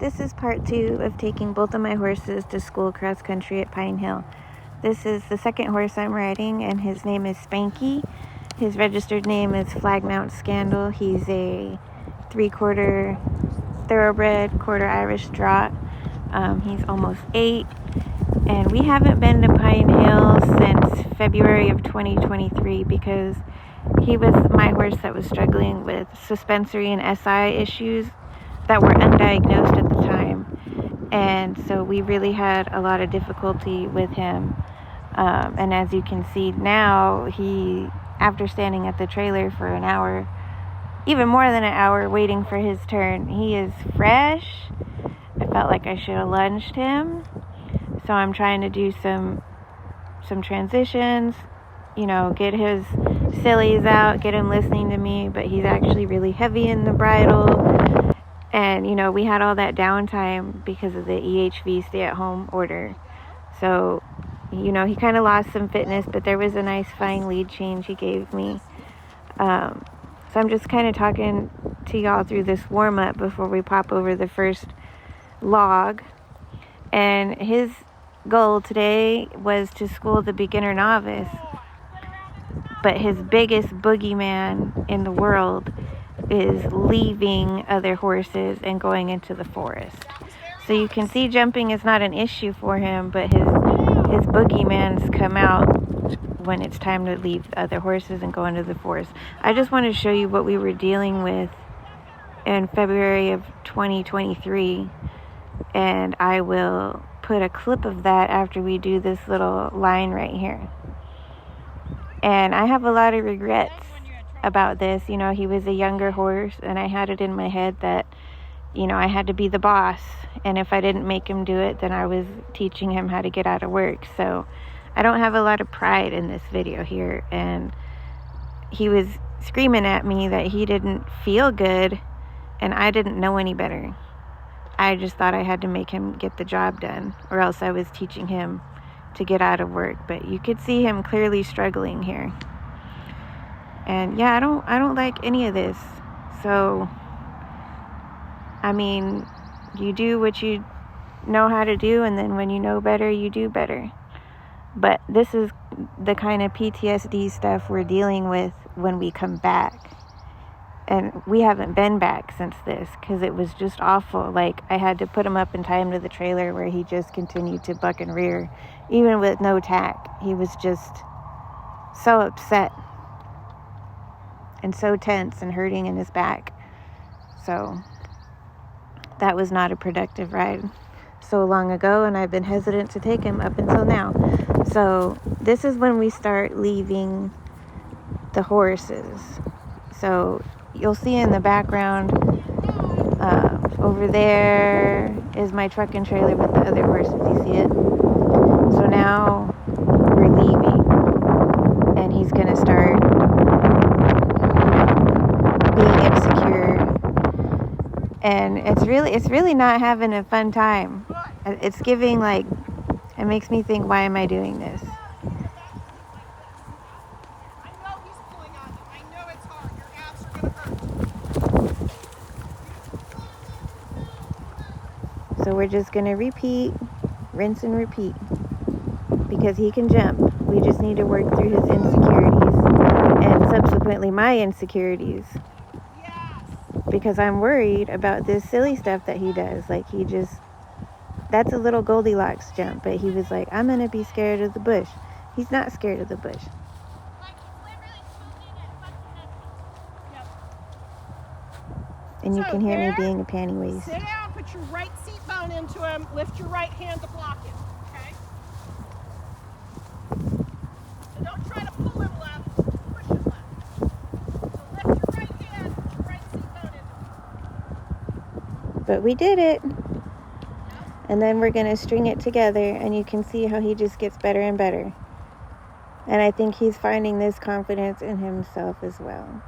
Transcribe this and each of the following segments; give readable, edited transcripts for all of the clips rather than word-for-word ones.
This is part 2 of taking both of my horses to school cross country at Pine Hill. This is the second horse I'm riding, and his name is Spankie. His registered name is Flagmount Scandal. He's a 3/4 thoroughbred, quarter Irish draught. He's almost 8, and we haven't been to Pine Hill since February of 2023 because he was my horse that was struggling with suspensory and SI issues that were undiagnosed at the time, and so we really had a lot of difficulty with him. And as you can see now, after standing at the trailer for an hour, even more than an hour, waiting for his turn, he is fresh. I felt like I should have lunged him, so I'm trying to do some transitions, get his sillies out, get him listening to me, but he's actually really heavy in the bridle. And, we had all that downtime because of the EHV stay-at-home order. So, he kind of lost some fitness, but there was a nice fine lead change he gave me. So I'm just kind of talking to y'all through this warm-up before we pop over the first log. And his goal today was to school the beginner novice. But his biggest boogeyman in the world is leaving other horses and going into the forest. So you can see jumping is not an issue for him, but his boogeymans come out when it's time to leave other horses and go into the forest. I just want to show you what we were dealing with in February of 2023, and I will put a clip of that after we do this little line right here. And I have a lot of regrets about this. He was a younger horse, and I had it in my head that, I had to be the boss. And if I didn't make him do it, then I was teaching him how to get out of work. So I don't have a lot of pride in this video here. And he was screaming at me that he didn't feel good, and I didn't know any better. I just thought I had to make him get the job done, or else I was teaching him to get out of work. But you could see him clearly struggling here. And yeah, I don't like any of this. So, you do what you know how to do, and then when you know better, you do better. But this is the kind of PTSD stuff we're dealing with when we come back. And we haven't been back since this because it was just awful. Like, I had to put him up and tie him to the trailer where he just continued to buck and rear, even with no tack. He was just so upset and so tense and hurting in his back. So that was not a productive ride so long ago, and I've been hesitant to take him up until now. So this is when we start leaving the horses. So you'll see in the background, over there is my truck and trailer with the other horses. You see it? So now we're leaving, and he's going to start being insecure. And it's really not having a fun time. It's giving, it makes me think, why am I doing this? So we're just going to repeat, rinse and repeat, because he can jump. We just need to work through his insecurities and subsequently my insecurities. Yes. Because I'm worried about this silly stuff that he does. That's a little Goldilocks jump, but he was like, I'm going to be scared of the bush. He's not scared of the bush. And you can hear me being a panty waist. Sit down, put your right seat bone into him, lift your right hand to block it, okay? So don't try to pull him left, push him left. So lift your right hand, put your right seat bone into him. But we did it. And then we're going to string it together, and you can see how he just gets better and better. And I think he's finding this confidence in himself as well.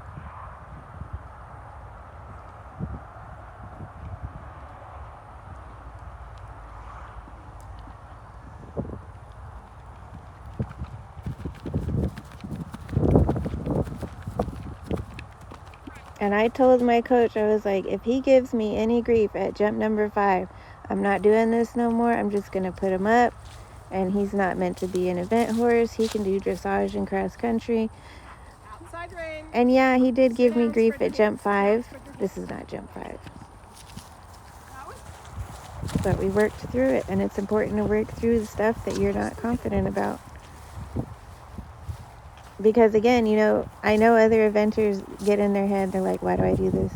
And I told my coach, I was like, if he gives me any grief at jump number 5, I'm not doing this no more. I'm just going to put him up. And he's not meant to be an event horse. He can do dressage and cross country. Outside rein. And yeah, he did give me down, grief spread at your jump hands, sit down, 5. spread your This is not jump 5. That one? But we worked through it. And it's important to work through the stuff that you're not confident about. Because again, you know, I know other eventers get in their head. They're like, why do I do this?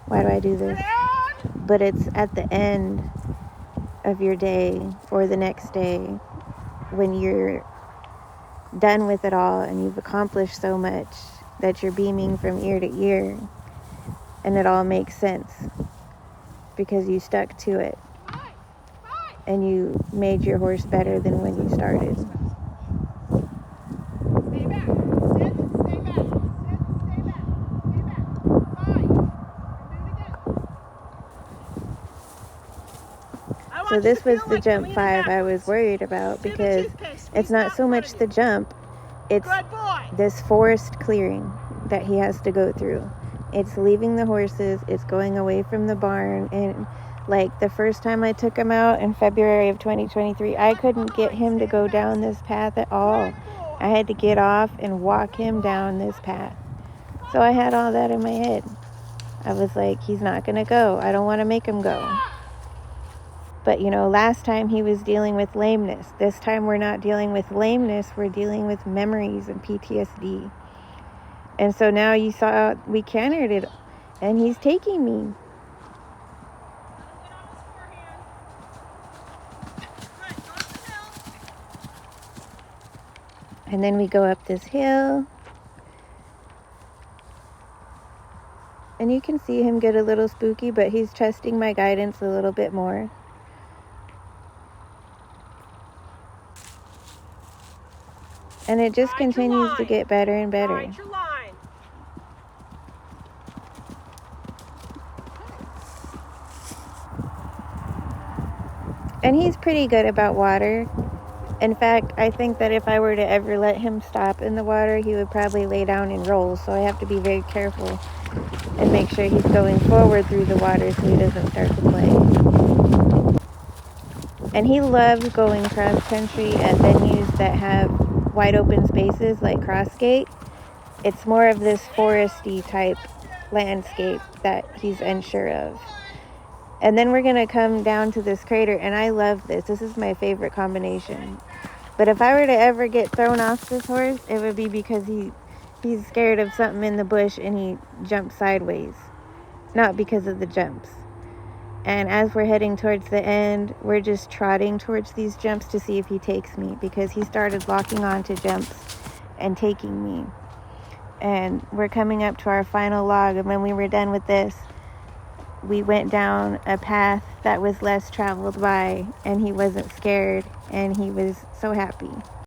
Why do I do this? Down. But it's at the end of your day or the next day when you're done with it all and you've accomplished so much that you're beaming from ear to ear and it all makes sense because you stuck to it and you made your horse better than when you started. Stay back. Sit, stay back. Sit, stay back. Stay back. 5. And do it again. I want So you this to feel was the like you're jump leaning 5 I was backwards. worried about Do the because toothpaste. it's Squeeze not out so in much front the of you. jump, it's Good boy. this forest clearing that he has to go through. It's leaving the horses, it's going away from the barn, and like the first time I took him out in February of 2023, I couldn't get him to go down this path at all. I had to get off and walk him down this path. So I had all that in my head. I was like, he's not gonna go. I don't want to make him go. But you know, last time he was dealing with lameness. This time we're not dealing with lameness, we're dealing with memories and PTSD. And so now you saw we cantered it and he's taking me. And then we go up this hill. And you can see him get a little spooky, but he's trusting my guidance a little bit more. And it just continues to get better and better. Ride your line. And he's pretty good about water. In fact, I think that if I were to ever let him stop in the water, he would probably lay down and roll. So I have to be very careful and make sure he's going forward through the water so he doesn't start to play. And he loves going cross country at venues that have wide open spaces like Crossgate. It's more of this foresty type landscape that he's unsure of. And then we're going to come down to this crater, and I love this. This is my favorite combination. But if I were to ever get thrown off this horse, it would be because he's scared of something in the bush and he jumped sideways, not because of the jumps. And as we're heading towards the end, we're just trotting towards these jumps to see if he takes me, because he started locking on to jumps and taking me. And we're coming up to our final log, and when we were done with this, we went down a path that was less traveled by, and he wasn't scared, and he was so happy.